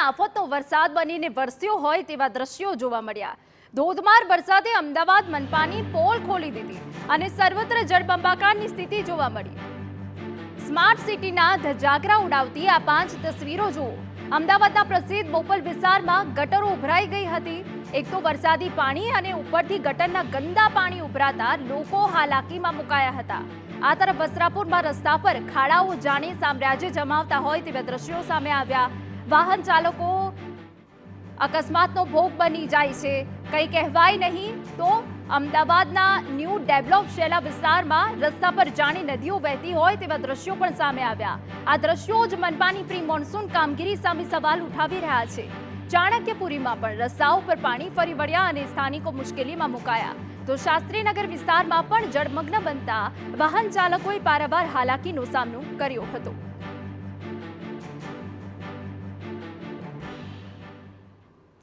આફતનો વરસાદ બનીને વરસ્યો હોય તેવા દ્રશ્યો જોવા મળ્યા। ધોધમાર વરસાદે અમદાવાદ મનપાની પોલ ખોલી દીધી અને સર્વત્ર જળબંબાકારની સ્થિતિ જોવા મળી। સ્માર્ટ સિટીના ધજાગરા ઉડાવતી આ 5 તસવીરો જુઓ। અમદાવાદના પ્રસિદ્ધ બોપલ વિસ્તારમાં ગટરો ઉભરાઈ ગઈ હતી। એક તો વરસાદી પાણી અને ઉપરથી ગટરના ગંદા પાણી ઉભરાતા લોકો હાલાકીમાં મુકાયા હતા। આ તરફ વસ્ત્રાપુરમાં રસ્તા પર ખાડાઓ જાણે સામ્રાજ્ય જમાવતા હોય તેવા દ્રશ્યો સામે આવ્યા। વાહન ચાલકો અકસ્માતનો ભોગ બની જાય છે। કંઈ કહેવાય નહીં તો અમદાવાદના ન્યૂ ડેવલપ શેલા વિસ્તારમાં રસ્તા પર જાણે નદીઓ વહેતી હોય તેવા દ્રશ્યો પણ સામે આવ્યા। આ દ્રશ્યો જ મનપાની પ્રી મોન્સૂન કામગીરી સામે સવાલ ઉઠાવી રહ્યા છે। ચાણક્યપુરીમાં પણ રસ્તાઓ પર પાણી ફરી વળ્યા અને સ્થાનિકો મુશ્કેલીમાં મુકાયા। તો શાસ્ત્રીનગર વિસ્તારમાં પણ જળમગ્ન બનતા વાહન ચાલકોએ પારાવાર હાલાકીનો સામનો કર્યો હતો।